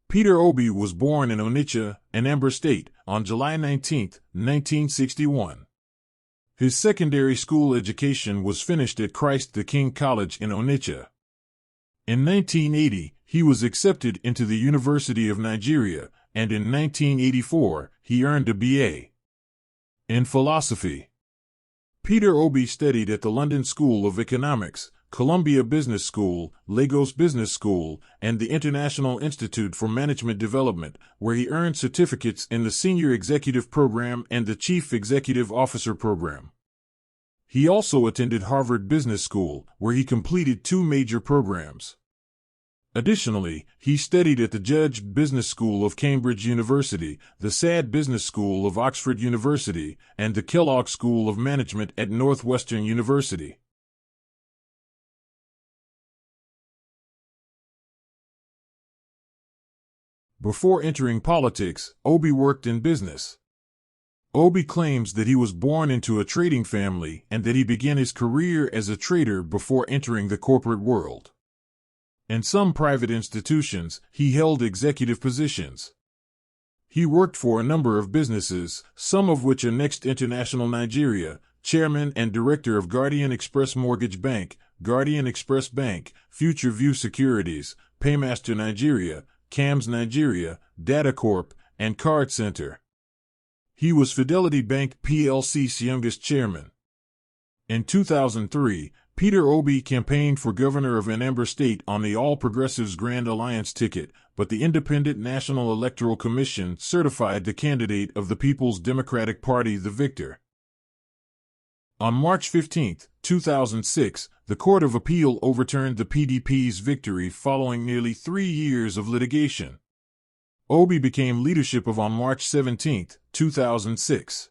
Peter Obi was born in Onitsha, Anambra State, on July 19, 1961. His secondary school education was finished at Christ the King College in Onitsha. In 1980, he was accepted into the University of Nigeria, and in 1984, he earned a B.A. in philosophy. Peter Obi studied at the London School of Economics, Columbia Business School, Lagos Business School, and the International Institute for Management Development, where he earned certificates in the Senior Executive Program and the Chief Executive Officer Program. He also attended Harvard Business School, where he completed 2 major programs. Additionally, he studied at the Judge Business School of Cambridge University, the SAD Business School of Oxford University, and the Kellogg School of Management at Northwestern University. Before entering politics, Obi worked in business. Obi claims that he was born into a trading family and that he began his career as a trader before entering the corporate world. In some private institutions, he held executive positions. He worked for a number of businesses, some of which are Next International Nigeria, chairman and director of Guardian Express Mortgage Bank, Guardian Express Bank, Future View Securities, Paymaster Nigeria, CAMS Nigeria, Data Corp, and Card Center. He was Fidelity Bank plc's youngest chairman. In 2003, Peter Obi campaigned for governor of Anambra State on the All Progressives Grand Alliance ticket, but the Independent National Electoral Commission certified the candidate of the People's Democratic Party the victor. On March 15, 2006, the Court of Appeal overturned the PDP's victory following nearly 3 years of litigation. Obi became leadership on March 17, 2006.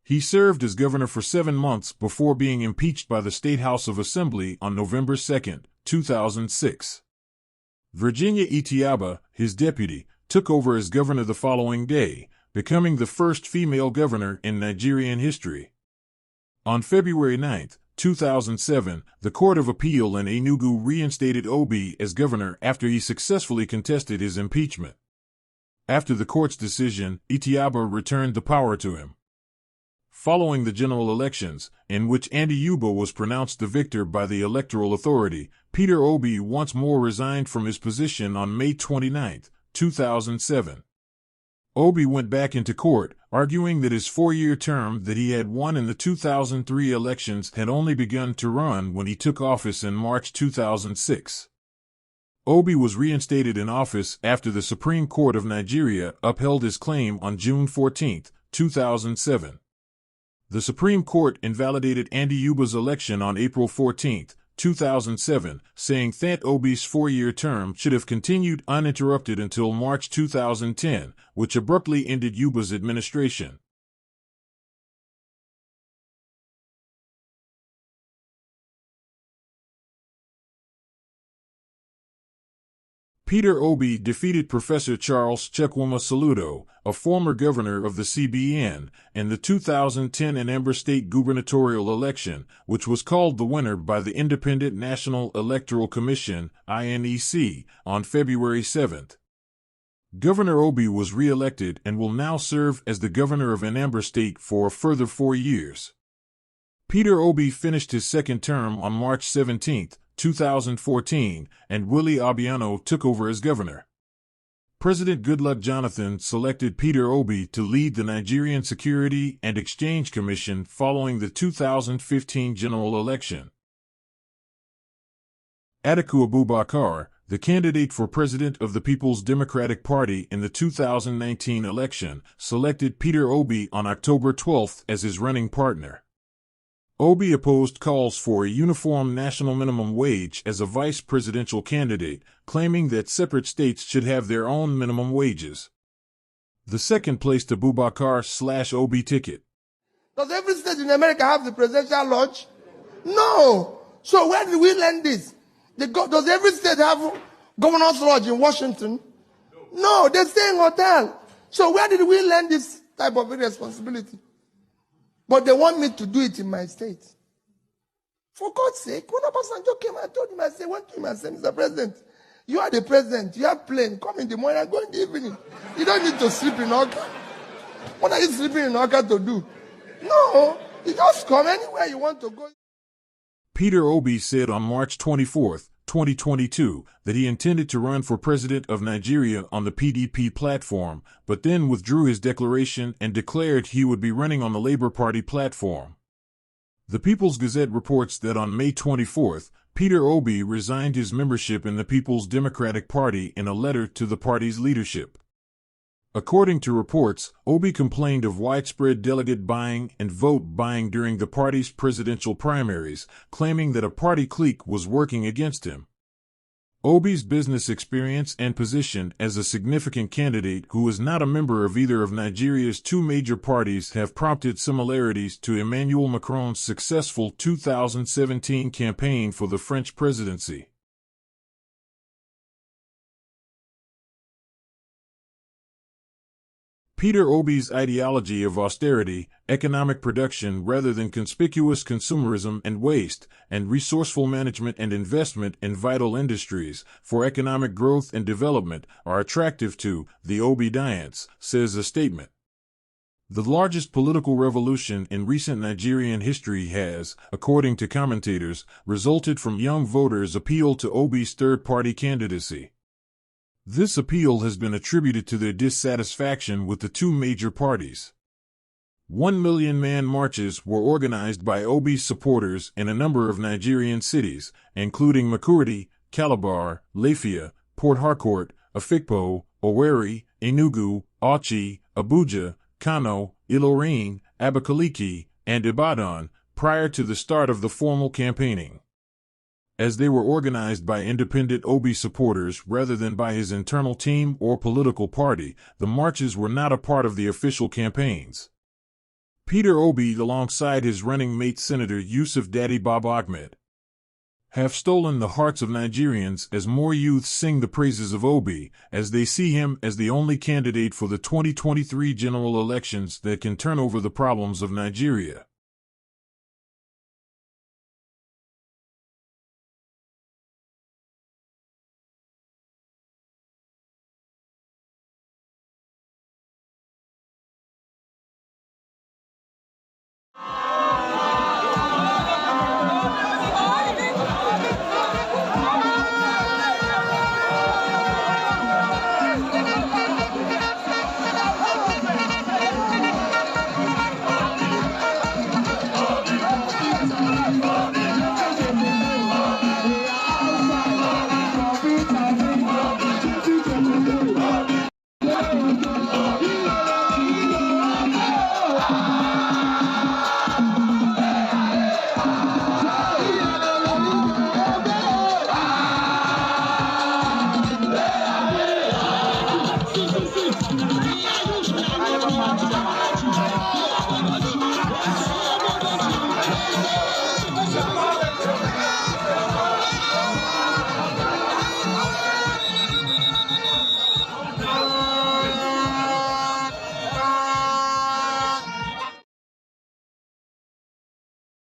He served as governor for 7 months before being impeached by the State House of Assembly on November 2, 2006. Virginia Itiaba, his deputy, took over as governor the following day, becoming the first female governor in Nigerian history. On February 9, 2007, the Court of Appeal in Enugu reinstated Obi as governor after he successfully contested his impeachment. After the court's decision, Itiaba returned the power to him. Following the general elections, in which Andy Yuba was pronounced the victor by the Electoral Authority, Peter Obi once more resigned from his position on May 29, 2007. Obi went back into court, arguing that his 4-year term that he had won in the 2003 elections had only begun to run when he took office in March 2006. Obi was reinstated in office after the Supreme Court of Nigeria upheld his claim on June 14, 2007. The Supreme Court invalidated Andy Yuba's election on April 14, 2007, saying that Obi's 4-year term should have continued uninterrupted until March 2010, which abruptly ended Yuba's administration. Peter Obi defeated Professor Charles Chukwuma Soludo, a former governor of the CBN, in the 2010 Anambra State gubernatorial election, which was called the winner by the Independent National Electoral Commission, INEC, on February 7. Governor Obi was re-elected and will now serve as the governor of Anambra State for a further 4 years. Peter Obi finished his second term on March 17, 2014, and Willie Obiano took over as governor. President Goodluck Jonathan selected Peter Obi to lead the Nigerian Security and Exchange Commission following the 2015 general election. Atiku Abubakar, the candidate for president of the People's Democratic Party in the 2019 election, selected Peter Obi on October 12 as his running partner. Obi opposed calls for a uniform national minimum wage as a vice presidential candidate, claiming that separate states should have their own minimum wages. The second placed Abubakar/Obi ticket. Does every state in America have the presidential lodge? No. So where did we learn this? Does every state have governor's lodge in Washington? No, they stay in hotel. So where did we learn this type of irresponsibility? But they want me to do it in my state. For God's sake, when Obasanjo came, I told him, I said, went to him and said, Mr. President, You are the president. You have plane. Come in the morning and go in the evening. You don't need to sleep in Oka. What are you sleeping in Oka to do? No. You just come anywhere you want to go. Peter Obi said on March 24, 2022, that he intended to run for president of Nigeria on the PDP platform, but then withdrew his declaration and declared he would be running on the Labor Party platform. The People's Gazette reports that on May 24, Peter Obi resigned his membership in the People's Democratic Party in a letter to the party's leadership. According to reports, Obi complained of widespread delegate buying and vote buying during the party's presidential primaries, claiming that a party clique was working against him. Obi's business experience and position as a significant candidate who is not a member of either of Nigeria's two major parties have prompted similarities to Emmanuel Macron's successful 2017 campaign for the French presidency. Peter Obi's ideology of austerity, economic production rather than conspicuous consumerism and waste, and resourceful management and investment in vital industries for economic growth and development are attractive to the Obidians, says a statement. The largest political revolution in recent Nigerian history has, according to commentators, resulted from young voters' appeal to Obi's third-party candidacy. This appeal has been attributed to their dissatisfaction with the two major parties. 1 million man marches were organized by Obi's supporters in a number of Nigerian cities, including Makurdi, Calabar, Lafia, Port Harcourt, Afikpo, Owerri, Enugu, Auchi, Abuja, Kano, Ilorin, Abakaliki, and Ibadan, prior to the start of the formal campaigning. As they were organized by independent Obi supporters rather than by his internal team or political party, the marches were not a part of the official campaigns. Peter Obi, alongside his running mate Senator Yusuf Daddy Baba Ahmed, have stolen the hearts of Nigerians as more youths sing the praises of Obi, as they see him as the only candidate for the 2023 general elections that can turn over the problems of Nigeria.